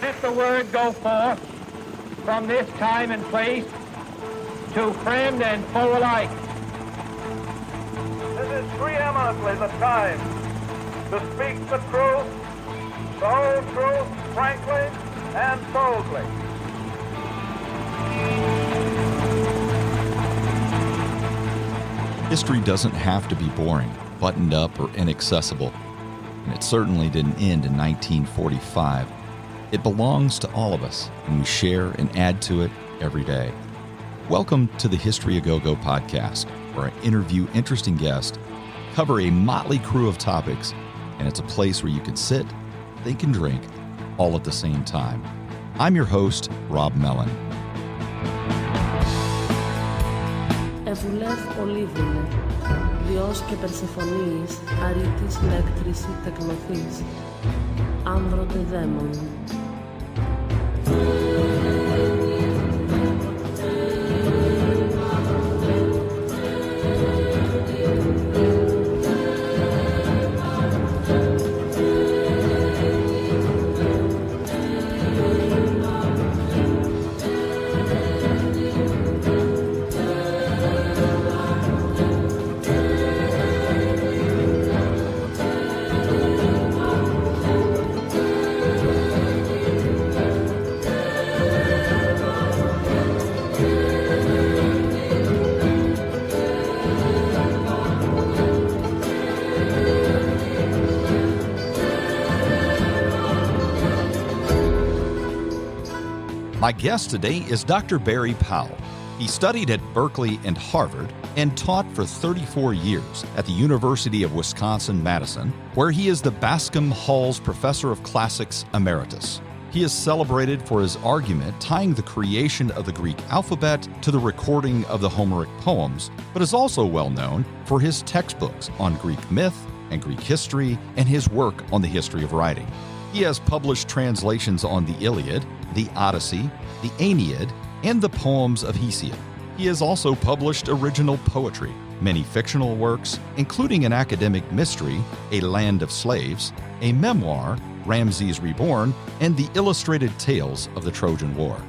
Let the word go forth from this time and place to friend and foe alike. This is preeminently the time to speak the truth, the whole truth, frankly and boldly. History doesn't have to be boring, buttoned up, or inaccessible. And it certainly didn't end in 1945. It belongs to all of us, and we share and add to it every day. Welcome to the History A Go-Go podcast, where I interview interesting guests, cover a motley crew of topics, and it's a place where you can sit, think, and drink all at the same time. I'm your host, Rob Mellon. Εβουλεύ Ολίβινε, Διός και Περσεφωνής, αρήτης λέκτρηση τεκνοθής, άνδρωτε δαίμον. My guest today is Dr. Barry Powell. He studied at Berkeley and Harvard and taught for 34 years at the University of Wisconsin-Madison, where he is the Bascom Hall's Professor of Classics Emeritus. He is celebrated for his argument tying the creation of the Greek alphabet to the recording of the Homeric poems, but is also well known for his textbooks on Greek myth and Greek history and his work on the history of writing. He has published translations on the Iliad, the Odyssey, the Aeneid, and the poems of Hesiod. He has also published original poetry, many fictional works, including an academic mystery, A Land of Slaves, a memoir, Ramses Reborn, and the illustrated tales of the Trojan War.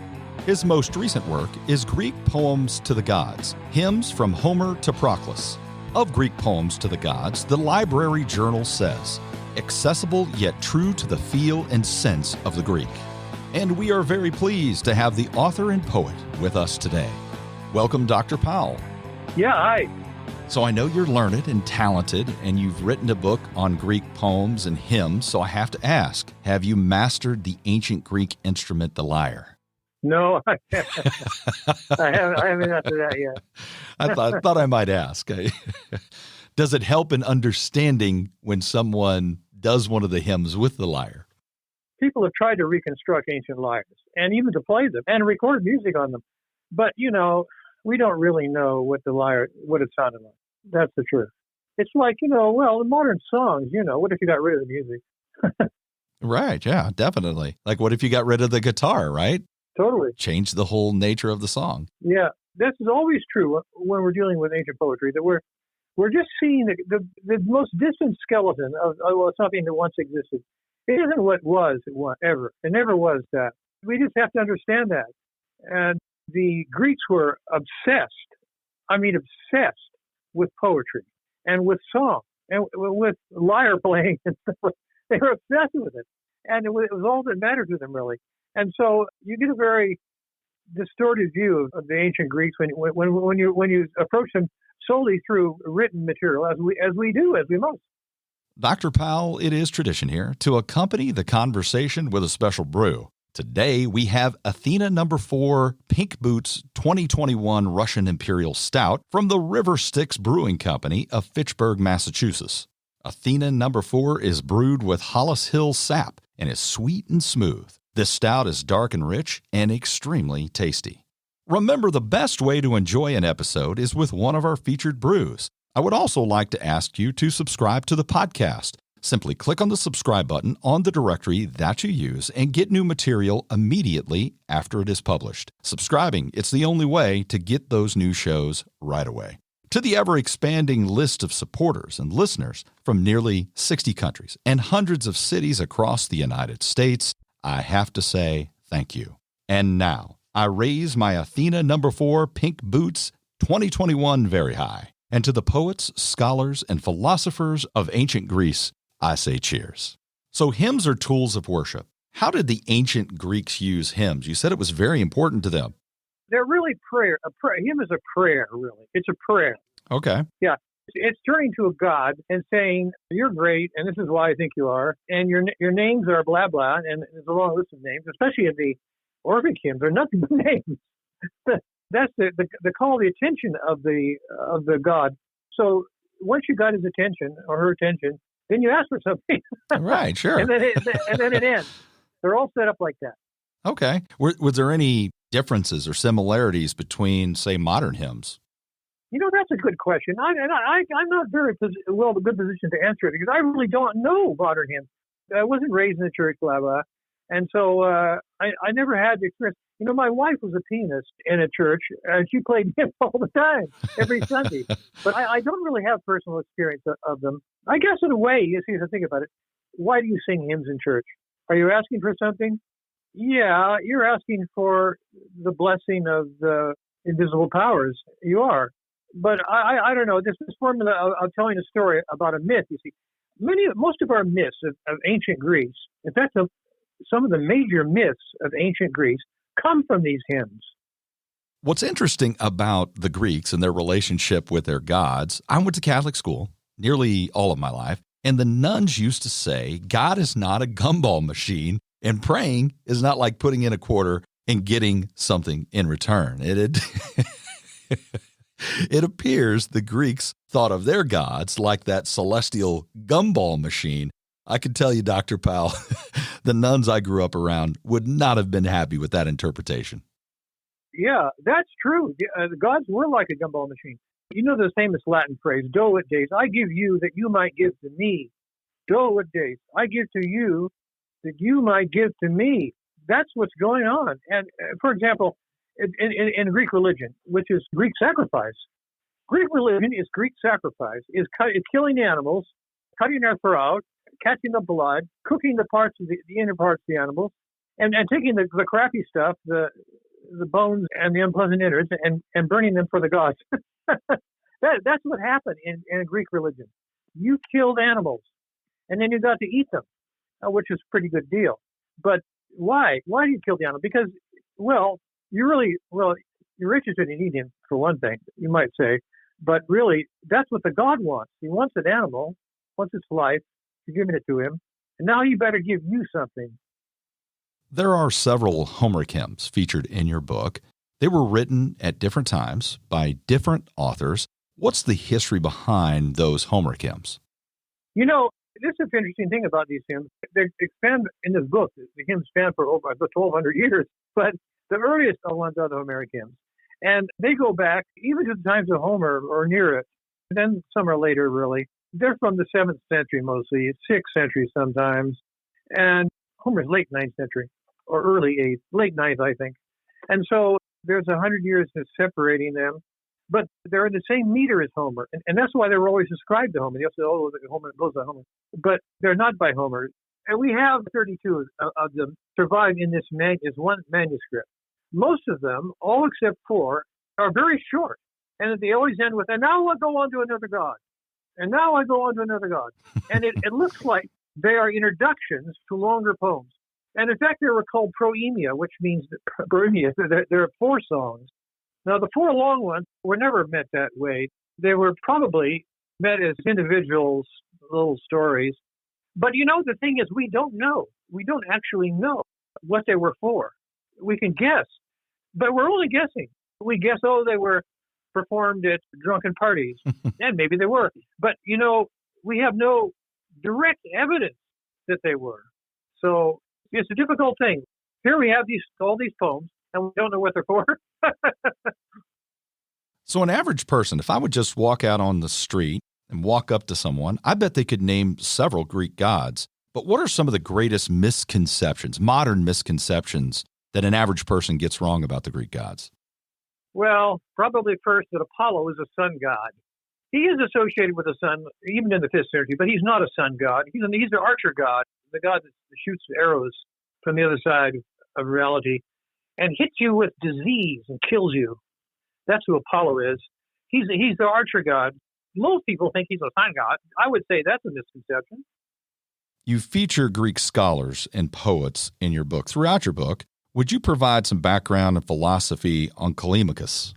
His most recent work is Greek Poems to the Gods, Hymns from Homer to Proclus. Of Greek Poems to the Gods, the Library Journal says, accessible yet true to the feel and sense of the Greek. And we are very pleased to have the author and poet with us today. Welcome, Dr. Powell. Yeah, hi. So I know you're learned and talented, and you've written a book on Greek poems and hymns, so I have to ask, have you mastered the ancient Greek instrument, the lyre? No, I haven't. I haven't answered that yet. I thought I might ask. Does it help in understanding when someone does one of the hymns with the lyre? People have tried to reconstruct ancient lyres and even to play them and record music on them. But, we don't really know what it sounded like. That's the truth. It's like, in modern songs, what if you got rid of the music? Right, yeah, definitely. Like, what if you got rid of the guitar, right? Totally. Change the whole nature of the song. Yeah, this is always true when we're dealing with ancient poetry, that we're just seeing the most distant skeleton of something that once existed. It isn't what was ever. It never was that. We just have to understand that. And the Greeks were obsessed with poetry and with song and with lyre playing and stuff. They were obsessed with it. And it was all that mattered to them, really. And so you get a very distorted view of the ancient Greeks when you approach them solely through written material, as we must. Dr. Powell, it is tradition here to accompany the conversation with a special brew. Today, we have Athena No. 4 Pink Boots 2021 Russian Imperial Stout from the River Styx Brewing Company of Fitchburg, Massachusetts. Athena No. 4 is brewed with Hollis Hill sap and is sweet and smooth. This stout is dark and rich and extremely tasty. Remember, the best way to enjoy an episode is with one of our featured brews. I would also like to ask you to subscribe to the podcast. Simply click on the subscribe button on the directory that you use and get new material immediately after it is published. Subscribing, it's the only way to get those new shows right away. To the ever-expanding list of supporters and listeners from nearly 60 countries and hundreds of cities across the United States, I have to say thank you. And now, I raise my Athena number 4 pink boots 2021 very high. And to the poets, scholars, and philosophers of ancient Greece, I say cheers. So hymns are tools of worship. How did the ancient Greeks use hymns? You said it was very important to them. They're really prayer. Hymn is a prayer, really. It's a prayer. Okay. Yeah. It's turning to a God and saying, you're great, and this is why I think you are, and your names are blah, blah, and there's a long list of names, especially in the Orpheus hymns. They're nothing but names. That's the call to the attention of the God. So once you got his attention or her attention, then you ask for something. Right, sure. and then it ends. They're all set up like that. Okay. Was there any differences or similarities between, say, modern hymns? That's a good question. I'm not very a good position to answer it because I really don't know modern hymns. I wasn't raised in the church, blah, blah. And so I never had the experience. My wife was a pianist in a church, and she played hymns all the time, every Sunday. But I don't really have personal experience of them. I guess in a way, you see, if I think about it, why do you sing hymns in church? Are you asking for something? Yeah, you're asking for the blessing of the invisible powers. You are. But I don't know, this formula of telling a story about a myth, you see, most of our myths of ancient Greece, in fact, some of the major myths of ancient Greece come from these hymns. What's interesting about the Greeks and their relationship with their gods, I went to Catholic school nearly all of my life, and the nuns used to say, God is not a gumball machine, and praying is not like putting in a quarter and getting something in return. It appears the Greeks thought of their gods like that celestial gumball machine. I can tell you, Dr. Powell, the nuns I grew up around would not have been happy with that interpretation. Yeah, that's true. The gods were like a gumball machine. You know the famous Latin phrase, do et des, I give you that you might give to me. Do et des, I give to you that you might give to me. That's what's going on. And for example, in Greek religion, which is Greek sacrifice. Greek religion is Greek sacrifice, is killing animals, cutting their throat, catching the blood, cooking the parts of the inner parts of the animals, and taking the crappy stuff, the bones and the unpleasant innards, and burning them for the gods. That's what happened in Greek religion. You killed animals, and then you got to eat them, which is a pretty good deal. But why? Why do you kill the animal? Because, you're interested in eating him, for one thing, you might say. But really, that's what the God wants. He wants an animal, wants its life, you're giving it to him, and now he better give you something. There are several Homeric hymns featured in your book. They were written at different times by different authors. What's the history behind those Homeric hymns? This is an interesting thing about these hymns. They expand in this book. The hymns span for over 1,200 years, but the earliest ones are the Homeric hymns. And they go back even to the times of Homer or near it. And then some are later, really. They're from the 7th century mostly, 6th century sometimes. And Homer's late 9th century or early 8th, late 9th, I think. And so there's 100 years of separating them. But they're in the same meter as Homer. And that's why they were always ascribed to Homer. They'll say, oh, Homer goes by Homer. But they're not by Homer. And we have 32 of them survive in this one manuscript. Most of them, all except 4, are very short. And they always end with, and now I go on to another god. And now I go on to another god. And it looks like they are introductions to longer poems. And in fact, they were called proemia, which means proemia. There are 4 songs. Now, the 4 long ones were never meant that way. They were probably meant as individuals, little stories. But the thing is, we don't know. We don't actually know what they were for. We can guess, but we're only guessing. We guess, they were performed at drunken parties, and maybe they were. But, we have no direct evidence that they were. So it's a difficult thing. Here we have all these poems, and we don't know what they're for. So an average person, if I would just walk out on the street and walk up to someone, I bet they could name several Greek gods. But what are some of the greatest misconceptions, modern misconceptions, that an average person gets wrong about the Greek gods? Well, probably first that Apollo is a sun god. He is associated with the sun, even in the 5th century, but he's not a sun god. He's an archer god, the god that shoots arrows from the other side of reality and hits you with disease and kills you. That's who Apollo is. He's the archer god. Most people think he's a sun god. I would say that's a misconception. You feature Greek scholars and poets in your book. Throughout your book, would you provide some background and philosophy on Callimachus?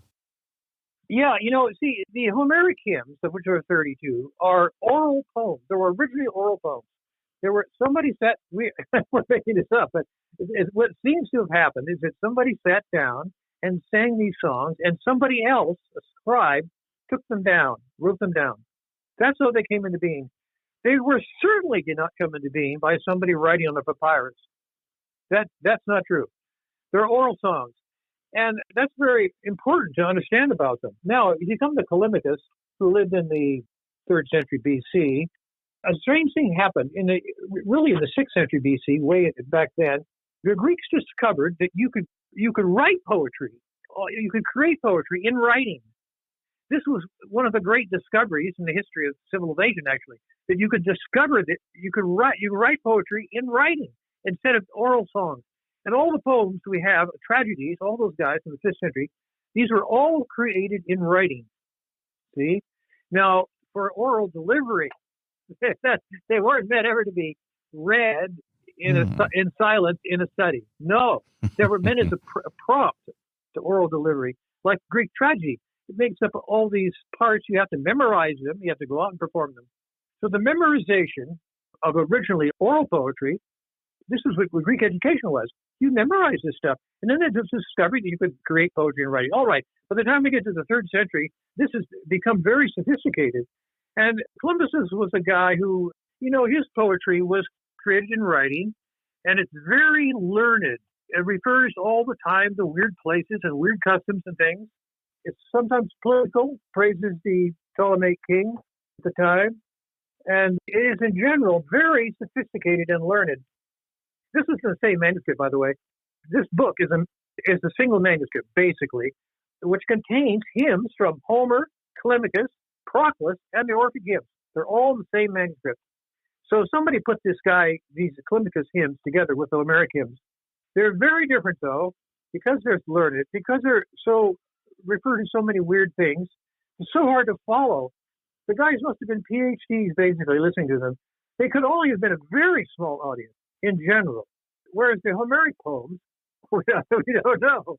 Yeah, see, the Homeric hymns, of which there are 32, are oral poems. They were originally oral poems. We're making this up, but what seems to have happened is that somebody sat down and sang these songs, and somebody else, a scribe, took them down, wrote them down. That's how they came into being. They certainly did not come into being by somebody writing on a papyrus. That's not true. They're oral songs. And that's very important to understand about them. Now, if you come to Callimachus, who lived in the 3rd century BC, a strange thing happened in the 6th century BC, way back then. The Greeks discovered that you could write poetry. You could create poetry in writing. This was one of the great discoveries in the history of civilization, actually, that you could discover that you could write poetry in writing instead of oral songs. And all the poems we have, tragedies, all those guys in the 5th century, these were all created in writing. See? Now, for oral delivery, they weren't meant ever to be read in silence in a study. No, they were meant as a prompt to oral delivery, like Greek tragedy. It makes up all these parts. You have to memorize them. You have to go out and perform them. So the memorization of originally oral poetry, this is what Greek education was. You memorize this stuff. And then they just discovered that you could create poetry in writing. All right, by the time we get to the 3rd century, this has become very sophisticated. And Callimachus was a guy who, his poetry was created in writing, and it's very learned. It refers all the time to weird places and weird customs and things. It's sometimes political, praises the Ptolemaic king at the time, and it is in general very sophisticated and learned. This is the same manuscript, by the way. This book is a single manuscript, basically, which contains hymns from Homer, Callimachus, Proclus, and the Orpheus hymns. They're all in the same manuscript. So somebody put these Callimachus hymns together with the Homeric hymns. They're very different, though, because they're learned, because they're so refer to so many weird things. It's so hard to follow. The guys must have been PhDs, basically, listening to them. They could only have been a very small audience in general, whereas the Homeric poems, we don't know.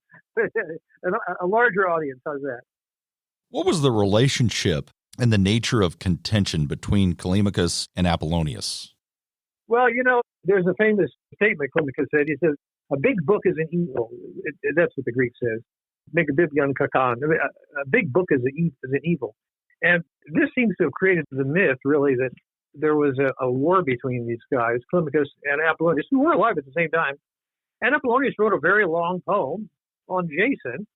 A larger audience has that. What was the relationship and the nature of contention between Callimachus and Apollonius? Well, there's a famous statement Callimachus said. He says, a big book is an evil. That's what the Greek says. Make a biblion kakan. A big book is an evil. And this seems to have created the myth, really, that there was a war between these guys, Callimachus and Apollonius, who were alive at the same time. And Apollonius wrote a very long poem on Jason,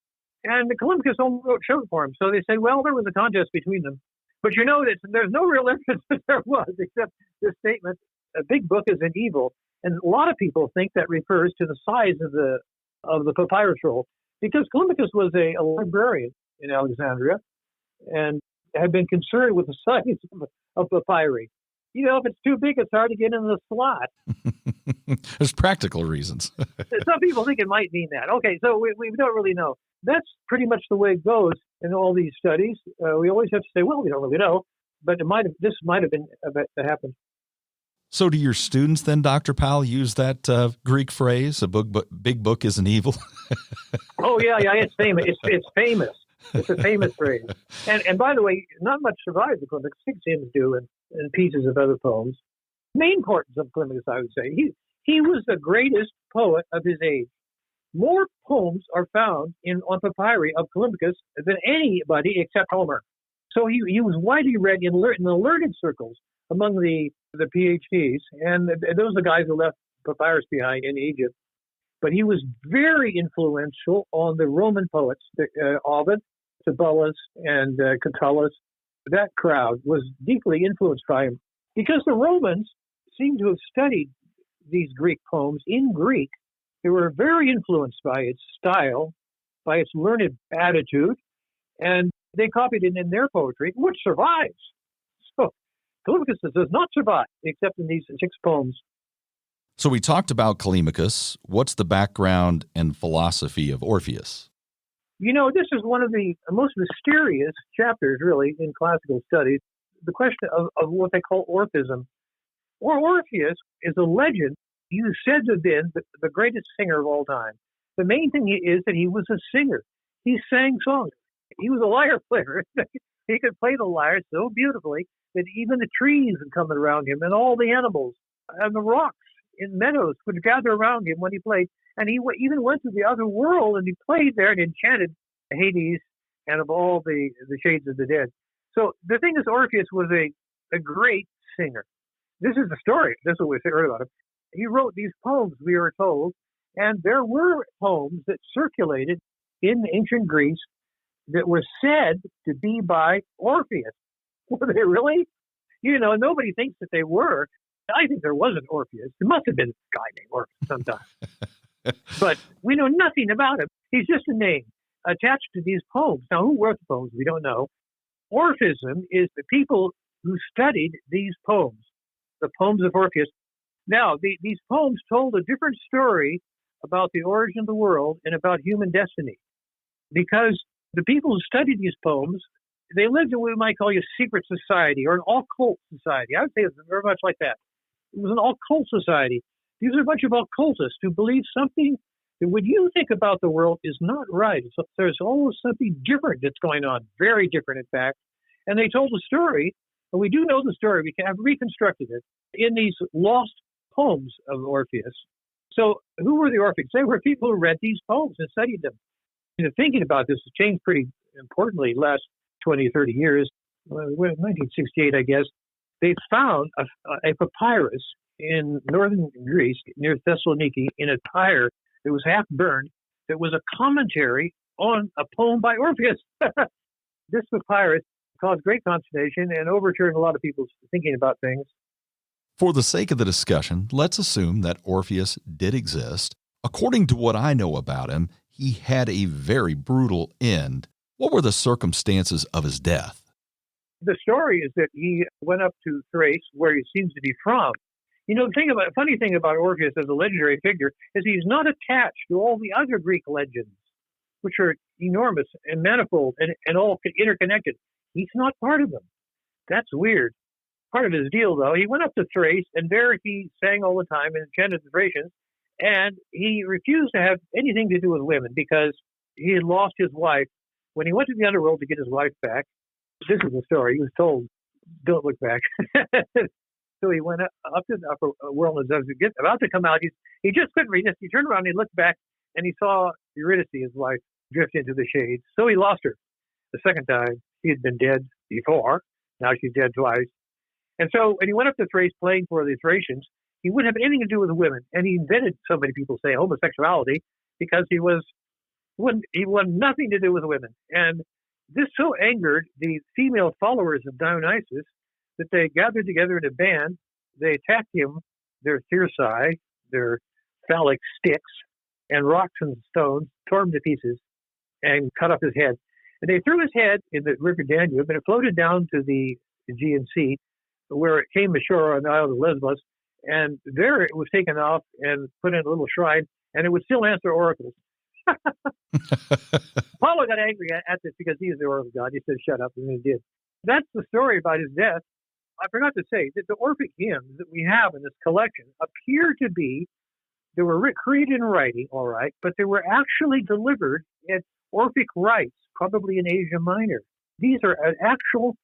and Callimachus only wrote short for him. So they say, well, there was a contest between them. But there's no real evidence that there was, except this statement, a big book is an evil. And a lot of people think that refers to the size of the papyrus roll, because Callimachus was a librarian in Alexandria and had been concerned with the size of papyri. If it's too big, it's hard to get in the slot. There's practical reasons. Some people think it might mean that. Okay, so we don't really know. That's pretty much the way it goes in all these studies. We always have to say, well, we don't really know, but this might have been happened. So do your students then, Dr. Powell, use that Greek phrase, big book is an evil? Oh, yeah, it's famous. It's famous. It's a famous phrase. And by the way, not much survives the Callimachus. 6 hymns do and pieces of other poems. Main importance of Callimachus, I would say. He was the greatest poet of his age. More poems are found on papyri of Callimachus than anybody except Homer. So he was widely read in the learned circles among the PhDs, and those are the guys who left papyrus behind in Egypt. But he was very influential on the Roman poets, Ovid, Tibullus, and Catullus. That crowd was deeply influenced by him because the Romans seem to have studied these Greek poems in Greek. They were very influenced by its style, by its learned attitude, and they copied it in their poetry, which survives. So Callimachus does not survive except in these 6 poems. So we talked about Callimachus. What's the background and philosophy of Orpheus? This is one of the most mysterious chapters, really, in classical studies. The question of what they call Orphism. Or Orpheus is a legend. He is said to have been the greatest singer of all time. The main thing is that he was a singer. He sang songs. He was a lyre player. He could play the lyre so beautifully that even the trees would come around him, and all the animals and the rocks in meadows would gather around him when he played. And he even went to the other world, and he played there and enchanted Hades and of all the shades of the dead. So the thing is, Orpheus was a great singer. This is the story. This is what we heard about him. He wrote these poems, we are told, and there were poems that circulated in ancient Greece that were said to be by Orpheus. Were they really? Nobody thinks that they were. I think there was an Orpheus. There must have been a guy named Orpheus sometime. But we know nothing about him. He's just a name attached to these poems. Now, who wrote the poems? We don't know. Orphism is the people who studied these poems, the poems of Orpheus. Now, these poems told a different story about the origin of the world and about human destiny, because the people who studied these poems, they lived in what we might call a secret society or an occult society. I would say it's very much like that. It was an occult society. These are a bunch of occultists who believe something that when you think about the world is not right. So there's always something different that's going on, very different, in fact. And they told the story, and we do know the story. We have reconstructed it in these lost poems of Orpheus. So who were the Orphics? They were people who read these poems and studied them. Thinking about this has changed pretty importantly the last 20, 30 years. Well, 1968, I guess, they found a papyrus in northern Greece near Thessaloniki in a pyre that was half burned that was a commentary on a poem by Orpheus. This papyrus caused great consternation and overturned a lot of people's thinking about things. For the sake of the discussion, let's assume that Orpheus did exist. According to what I know about him, he had a very brutal end. What were the circumstances of his death? The story is that he went up to Thrace, where he seems to be from. The funny thing about Orpheus as a legendary figure is he's not attached to all the other Greek legends, which are enormous and manifold and all interconnected. He's not part of them. That's weird. Part of his deal, though, he went up to Thrace, and there he sang all the time and enchanted the Thracians, and he refused to have anything to do with women because he had lost his wife. When he went to the underworld to get his wife back, this is the story. He was told, don't look back. So he went up to the upper world, and as he was about to come out, he just couldn't resist. He turned around, and he looked back, and he saw Eurydice, his wife, drift into the shades. So he lost her. The second time, she had been dead before. Now she's dead twice. And so when he went up to Thrace playing for the Thracians, he wouldn't have anything to do with women. And he invented, so many people say, homosexuality, because he wanted nothing to do with women. And this so angered the female followers of Dionysus that they gathered together in a band. They attacked him, their thyrsi, their phallic sticks, and rocks and stones, tore him to pieces, and cut off his head. And they threw his head in the river Danube, and it floated down to the Aegean Sea, where it came ashore on the island of Lesbos. And there it was taken off and put in a little shrine, and it would still answer oracles. Apollo got angry at this because he is the oracle god. He said, shut up, and he did. That's the story about his death. I forgot to say that the Orphic hymns that we have in this collection appear to be, they were created in writing, all right, but they were actually delivered at Orphic rites, probably in Asia Minor. These are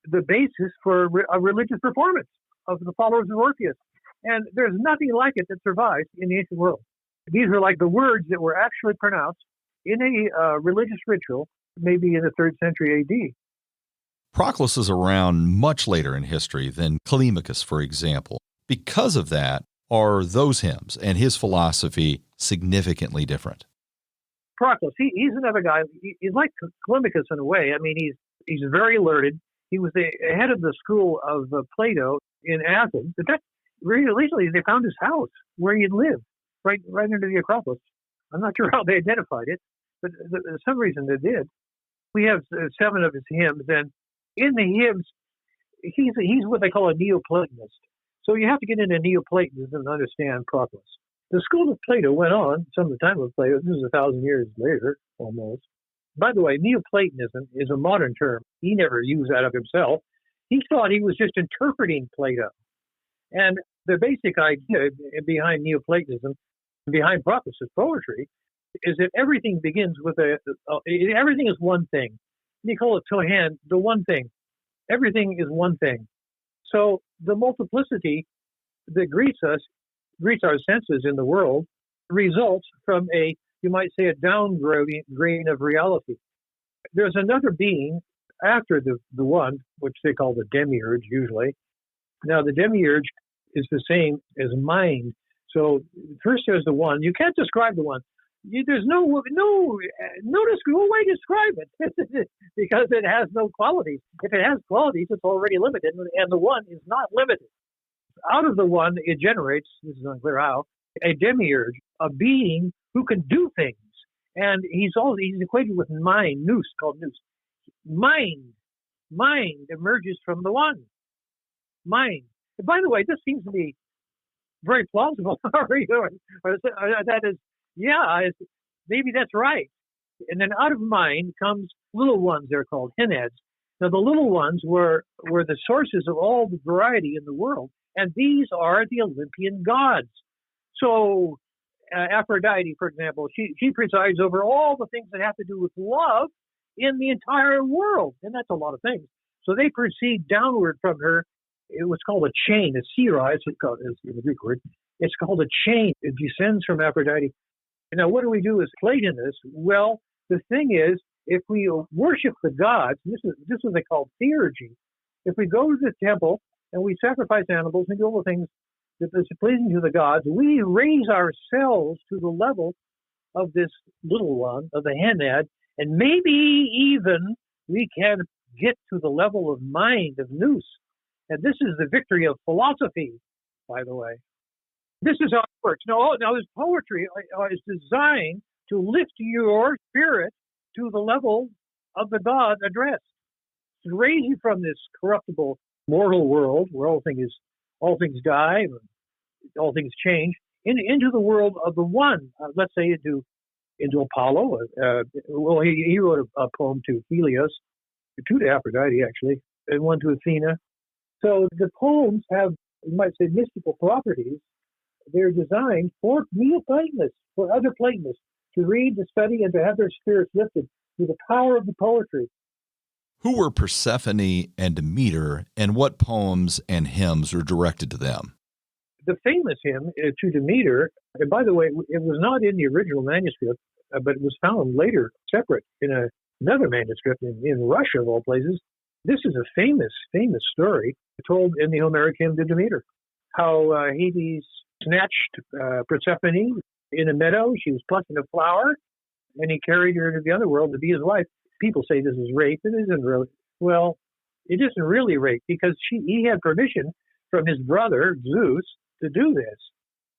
the basis for a religious performance of the followers of Orpheus. And there's nothing like it that survives in the ancient world. These are like the words that were actually pronounced in a religious ritual, maybe in the 3rd century AD. Proclus is around much later in history than Callimachus, for example. Because of that, are those hymns and his philosophy significantly different? Proclus, he's another guy. He's like Callimachus in a way. I mean, he's very learned. He was the head of the school of Plato in Athens. In fact, really recently they found his house where he had lived, right under the Acropolis. I'm not sure how they identified it, but for some reason they did. We have 7 of his hymns, and in the hymns, he's what they call a Neoplatonist. So you have to get into Neoplatonism to understand Proclus. The school of Plato went on, some of the time of Plato, this is 1,000 years later, almost. By the way, Neoplatonism is a modern term. He never used that of himself. He thought he was just interpreting Plato. And the basic idea behind Neoplatonism, behind Proclus's poetry, is that everything begins with everything is one thing. You call it Tohan, the one thing. Everything is one thing. So the multiplicity that greets our senses in the world, results from you might say, a downgrading of reality. There's another being after the one, which they call the demiurge usually. Now, the demiurge is the same as mind. So first there's the one. You can't describe the one. There's no way to describe it because it has no qualities. If it has qualities, it's already limited, and the one is not limited. Out of the one, it generates, this is unclear how, a demiurge, a being who can do things. And he's equated with mind, nous, called nous. Mind emerges from the one. Mind. And by the way, this seems to be very plausible. That is, maybe that's right. And then out of mind comes little ones, they're called henads. Now, the little ones were the sources of all the variety in the world, and these are the Olympian gods. So, Aphrodite, for example, she presides over all the things that have to do with love in the entire world, and that's a lot of things. So they proceed downward from her. It was called a chain, a sira, it's the Greek word. It's called a chain. It descends from Aphrodite. Now, what do we do as Platonists? Well, the thing is, if we worship the gods, this is what they call theurgy. If we go to the temple and we sacrifice animals and do all the things that is pleasing to the gods, we raise ourselves to the level of this little one, of the henad, and maybe even we can get to the level of mind, of nous. And this is the victory of philosophy, by the way. This is how it works. Now this poetry is designed to lift your spirit to the level of the God addressed, to raise you from this corruptible mortal world where all things die, all things change, into the world of the one. Let's say into Apollo. He wrote a poem to Helios, two to Aphrodite actually, and one to Athena. So the poems have, you might say, mystical properties. They're designed for Neoplatonists, for other Platonists, to read, to study, and to have their spirits lifted through the power of the poetry. Who were Persephone and Demeter, and what poems and hymns were directed to them? The famous hymn to Demeter, and by the way, it was not in the original manuscript, but it was found later, separate, in another manuscript in Russia, of all places. This is a famous story told in the Homeric Hymn to Demeter, how Hades snatched Persephone in a meadow. She was plucking a flower, and he carried her into the other world to be his wife. People say this is rape. It isn't really. Well, it isn't really rape because he had permission from his brother, Zeus, to do this.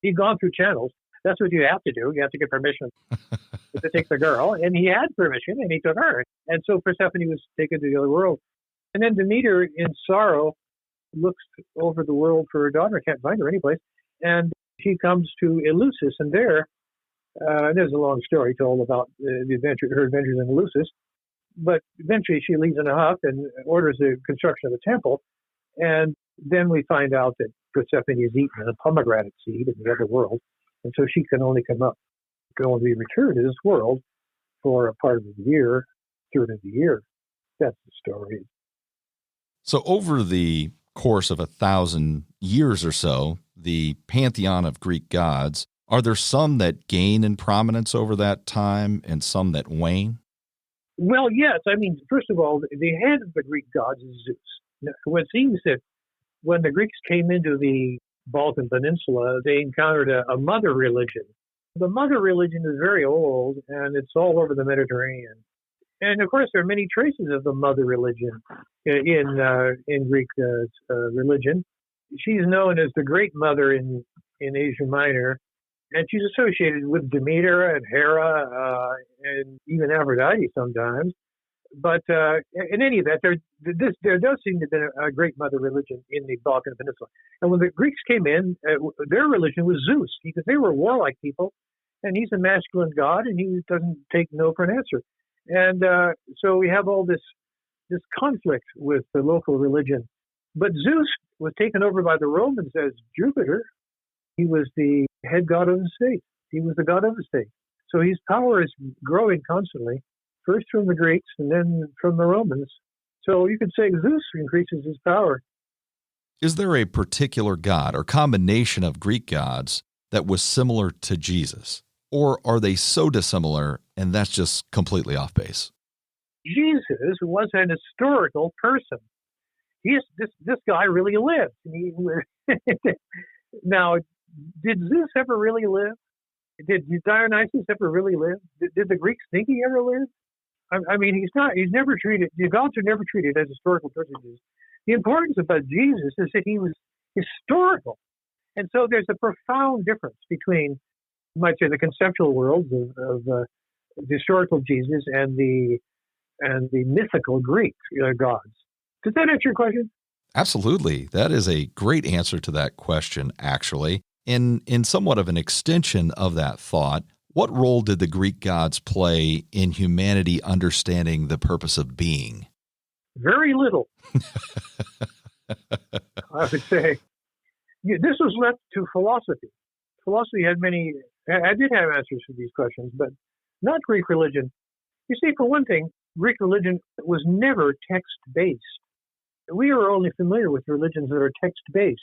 He'd gone through channels. That's what you have to do. You have to get permission to take the girl. And he had permission, and he took her. And so Persephone was taken to the other world. And then Demeter, in sorrow, looks over the world for her daughter, can't find her anyplace. And she comes to Eleusis, and there's a long story told about her adventures in Eleusis. But eventually she leaves in a huff and orders the construction of a temple. And then we find out that Persephone is eaten a pomegranate seed in the other world. And so she can only be returned to this world for a part of the year, third of the year. That's the story. So over the course of 1,000 years or so, the pantheon of Greek gods, are there some that gain in prominence over that time and some that wane? Well, yes. I mean, first of all, the head of the Greek gods is Zeus. Now, it seems that when the Greeks came into the Balkan Peninsula, they encountered a mother religion. The mother religion is very old, and it's all over the Mediterranean. And, of course, there are many traces of the mother religion in Greek religion. She's known as the Great Mother in Asia Minor, and she's associated with Demeter and Hera and even Aphrodite sometimes. But in any event, there does seem to have been a great mother religion in the Balkan Peninsula. And when the Greeks came in, their religion was Zeus, because they were warlike people, and he's a masculine god, and he doesn't take no for an answer. And so we have all this conflict with the local religion. But Zeus was taken over by the Romans as Jupiter. He was the head god of the state. He was the god of the state. So his power is growing constantly, first from the Greeks and then from the Romans. So you could say Zeus increases his power. Is there a particular god or combination of Greek gods that was similar to Jesus? Or are they so dissimilar and that's just completely off base? Jesus was an historical person. This guy really lived. Now, did Zeus ever really live? Did Dionysus ever really live? Did the Greeks think he ever lived? I mean, he's never treated, the gods are never treated as historical personages. The importance about Jesus is that he was historical. And so there's a profound difference between, you might say, the conceptual worlds of the historical Jesus and the mythical Greek gods. Does that answer your question? Absolutely. That is a great answer to that question, actually. In somewhat of an extension of that thought, what role did the Greek gods play in humanity understanding the purpose of being? Very little. I would say. This was left to philosophy. Philosophy had many, I did have answers for these questions, but not Greek religion. You see, for one thing, Greek religion was never text-based. We are only familiar with religions that are text-based.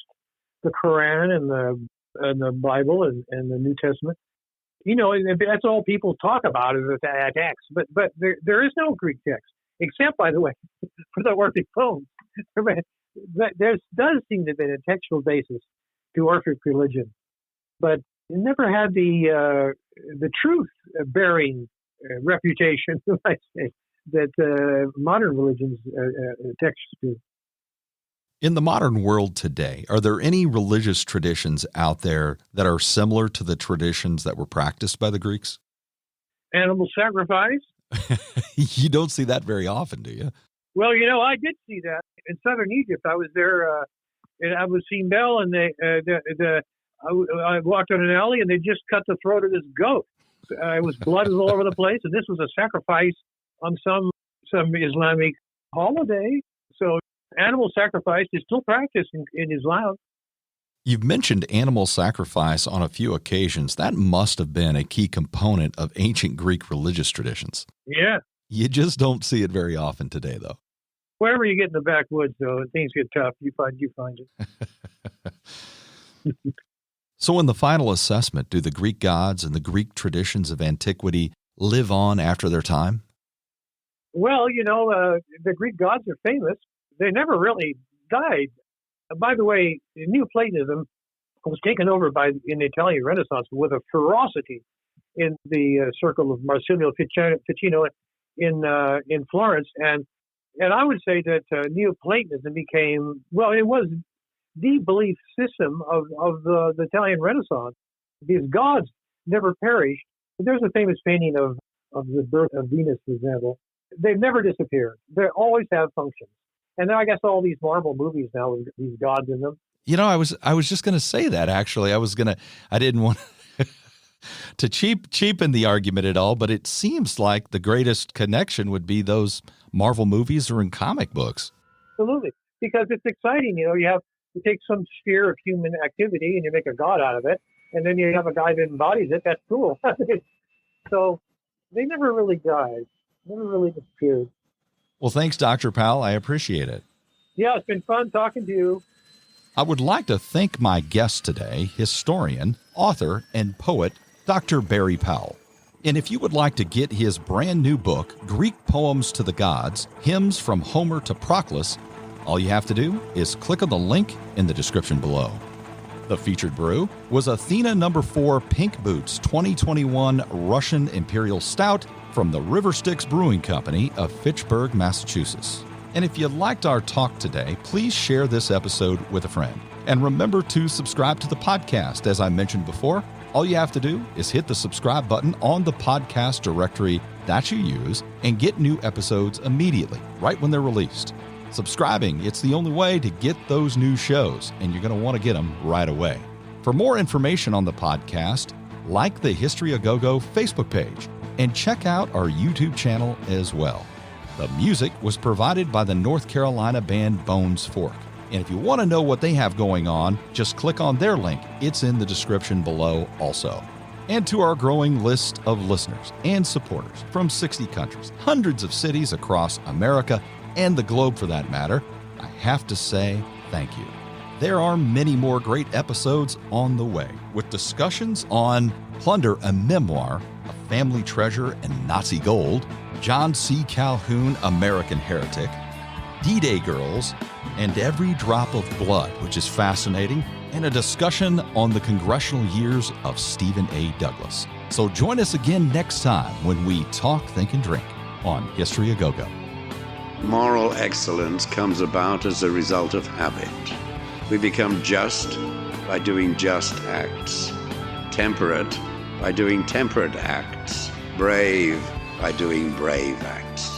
The Quran and the Bible and the New Testament. You know, that's all people talk about is that text. But there is no Greek text, except, by the way, for the Orphic poems. There does seem to have been a textual basis to Orphic religion, but it never had the truth-bearing reputation, I say, that modern religions texts do. In the modern world today, are there any religious traditions out there that are similar to the traditions that were practiced by the Greeks? Animal sacrifice? You don't see that very often, do you? Well, you know, I did see that in southern Egypt. I was there in Abu Simbel, and I walked on an alley, and they just cut the throat of this goat. It was blood all over the place, and this was a sacrifice on some Islamic holiday. So animal sacrifice is still practiced in Islam. You've mentioned animal sacrifice on a few occasions. That must have been a key component of ancient Greek religious traditions. Yeah. You just don't see it very often today, though. Wherever you get in the backwoods, though, and things get tough, you find it. So in the final assessment, do the Greek gods and the Greek traditions of antiquity live on after their time? Well, you know, the Greek gods are famous. They never really died. By the way, Neoplatonism was taken over in the Italian Renaissance with a ferocity in the circle of Marsilio Ficino in Florence, and I would say that Neoplatonism became, well, it was the belief system of the Italian Renaissance. These gods never perished. There's a famous painting of the birth of Venus, for example. They've never disappeared. They always have functions. And then I guess all these Marvel movies now with these gods in them. You know, I was just going to say that, actually. I didn't want to cheapen the argument at all, but it seems like the greatest connection would be those Marvel movies or in comic books. Absolutely. Because it's exciting. You know, you take some sphere of human activity and you make a god out of it, and then you have a guy that embodies it. That's cool. So they never really died. Never really disappeared. Well, thanks, Dr. Powell. I appreciate it. Yeah, it's been fun talking to you. I would like to thank my guest today, historian, author, and poet, Dr. Barry Powell. And if you would like to get his brand new book, Greek Poems to the Gods, Hymns from Homer to Proclus, all you have to do is click on the link in the description below. The featured brew was Athena No. 4 Pink Boots 2021 Russian Imperial Stout from the River Styx Brewing Company of Fitchburg, Massachusetts. And if you liked our talk today, please share this episode with a friend. And remember to subscribe to the podcast, as I mentioned before. All you have to do is hit the subscribe button on the podcast directory that you use and get new episodes immediately, right when they're released. Subscribing, it's the only way to get those new shows, and you're going to want to get them right away. For more information on the podcast, like the History A Go-Go Facebook page and check out our YouTube channel as well. The music was provided by the North Carolina band Bones Fork. And if you want to know what they have going on, just click on their link. It's in the description below also. And to our growing list of listeners and supporters from 60 countries, hundreds of cities across America and the globe for that matter, I have to say thank you. There are many more great episodes on the way, with discussions on Plunder, a Memoir, A Family Treasure and Nazi Gold, John C. Calhoun, American Heretic, D-Day Girls, and Every Drop of Blood, which is fascinating, and a discussion on the congressional years of Stephen A. Douglas. So join us again next time when we talk, think, and drink on History A Go-Go. Moral excellence comes about as a result of habit. We become just by doing just acts, temperate by doing temperate acts, brave by doing brave acts.